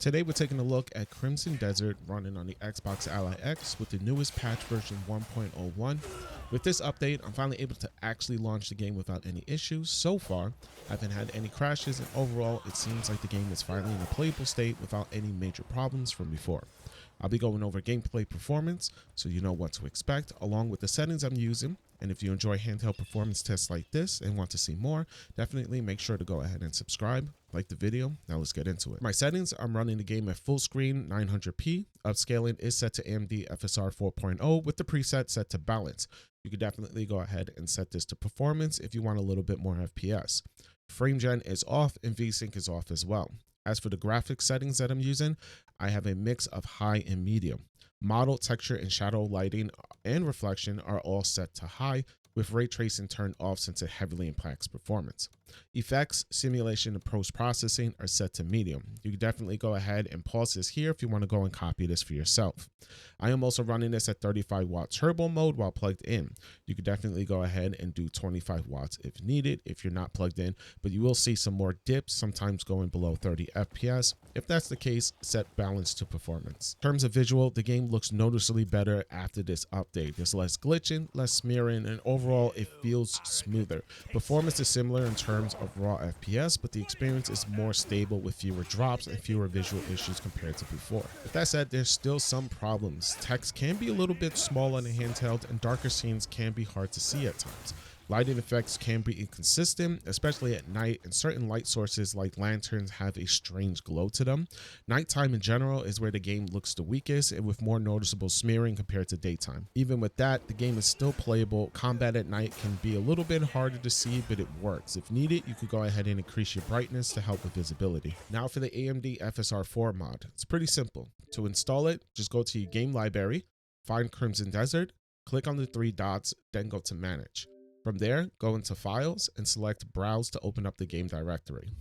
Today we're taking a look at Crimson Desert running on the Xbox Ally X with the newest patch version 1.01. With this update, I'm finally able to actually launch the game without any issues. So far, I haven't had any crashes, and overall it seems like the game is finally in a playable state without any major problems from before. I'll be going over gameplay performance so you know what to expect, along with the settings I'm using. And if you enjoy handheld performance tests like this and want to see more, definitely make sure to go ahead and subscribe, like the video. Now let's get into it. My settings, I'm running the game at full screen 900p. Upscaling is set to AMD FSR4 with the preset set to balance. You could definitely go ahead and set this to performance if you want a little bit more FPS. Frame gen is off and VSync is off as well. As for the graphics settings that I'm using, I have a mix of high and medium. Model, texture, and shadow lighting and reflection are all set to high, with ray tracing turned off since it heavily impacts performance. Effects, simulation, and post-processing are set to medium. You can definitely go ahead and pause this here if you want to go and copy this for yourself. I am also running this at 35 watt turbo mode while plugged in. You could definitely go ahead and do 25 watts if needed if you're not plugged in, but you will see some more dips, sometimes going below 30 FPS. If that's the case, set balance to performance. In terms of visual, the game looks noticeably better after this update. There's less glitching, less smearing, and overall it feels smoother. Performance is similar in terms of raw FPS, but the experience is more stable with fewer drops and fewer visual issues compared to before. With that said, there's still some problems. Text can be a little bit small on the handheld, and darker scenes can be hard to see at times. Lighting effects can be inconsistent, especially at night, and certain light sources like lanterns have a strange glow to them. Nighttime in general is where the game looks the weakest and with more noticeable smearing compared to daytime. Even with that, the game is still playable. Combat at night can be a little bit harder to see, but it works. If needed, you could go ahead and increase your brightness to help with visibility. Now for the AMD FSR4 mod. It's pretty simple. To install it, just go to your game library, find Crimson Desert, click on the three dots, then go to Manage. From there, go into Files and select Browse to open up the game directory.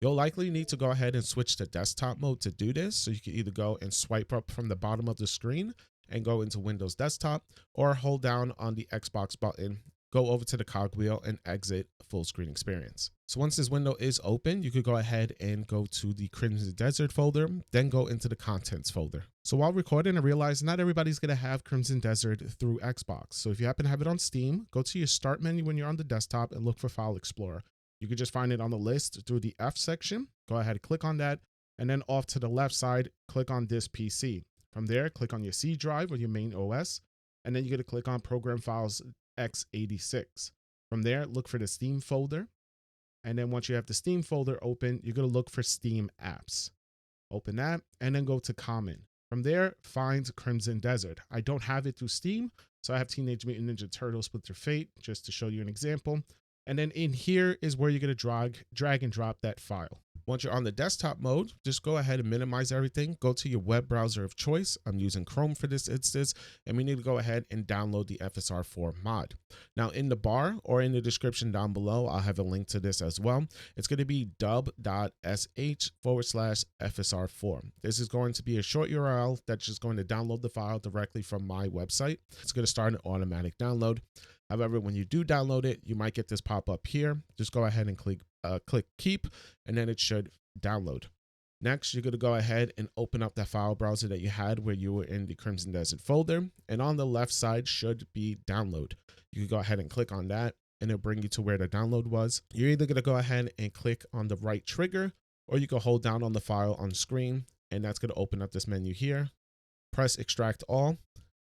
You'll likely need to go ahead and switch to desktop mode to do this, so you can either go and swipe up from the bottom of the screen and go into Windows Desktop, or hold down on the Xbox button, go over to the cogwheel and exit full screen experience. So once this window is open, you could go ahead and go to the Crimson Desert folder, then go into the Contents folder. So while recording, I realized not everybody's going to have Crimson Desert through Xbox. So if you happen to have it on Steam, go to your Start menu when you're on the desktop and look for File Explorer. You could just find it on the list through the F section. Go ahead, click on that, and then off to the left side, click on this PC. From there, click on your C drive or your main OS, and then you're going to click on Program Files x86. From there, look for the Steam folder. And then once you have the Steam folder open, you're going to look for Steam apps. Open that and then go to Common. From there, find Crimson Desert. I don't have it through Steam, so I have Teenage Mutant Ninja Turtles Split Their Fate, just to show you an example. And then in here is where you're going to drag and drop that file. Once you're on the desktop mode, just go ahead and minimize everything. Go to your web browser of choice. I'm using Chrome for this instance, and we need to go ahead and download the FSR4 mod. Now in the bar or in the description down below, I'll have a link to this as well. It's going to be dub.sh/FSR4. This is going to be a short URL that's just going to download the file directly from my website. It's going to start an automatic download. However, when you do download it, you might get this pop up here. Just go ahead and click keep, and then it should download. Next, you're going to go ahead and open up that file browser that you had where you were in the Crimson Desert folder, and on the left side should be download. You can go ahead and click on that, and it'll bring you to where the download was. You're either going to go ahead and click on the right trigger, or you can hold down on the file on screen, and that's going to open up this menu here. Press extract all,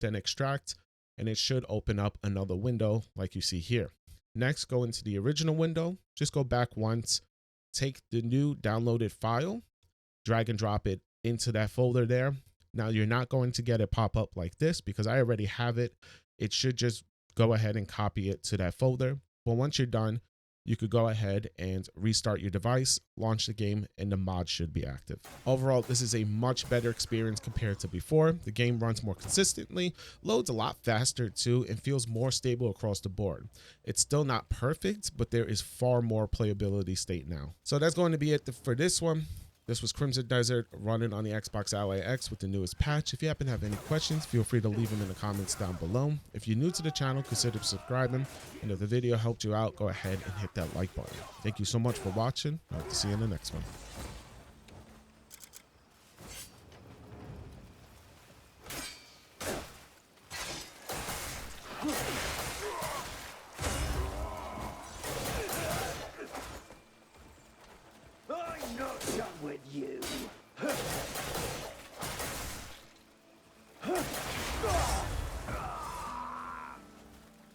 then extract, and it should open up another window like you see here. Next, go into the original window, just go back once, take the new downloaded file, drag and drop it into that folder there. Now you're not going to get it pop up like this because I already have it. It should just go ahead and copy it to that folder. But once you're done, you could go ahead and restart your device, launch the game, and the mod should be active. Overall, this is a much better experience compared to before. The game runs more consistently, loads a lot faster too, and feels more stable across the board. It's still not perfect, but there is far more playability state now. So that's going to be it for this one. This was Crimson Desert running on the Xbox Ally X with the newest patch. If you happen to have any questions, feel free to leave them in the comments down below. If you're new to the channel, consider subscribing. And if the video helped you out, go ahead and hit that like button. Thank you so much for watching. I hope to see you in the next one. I'm not done with you.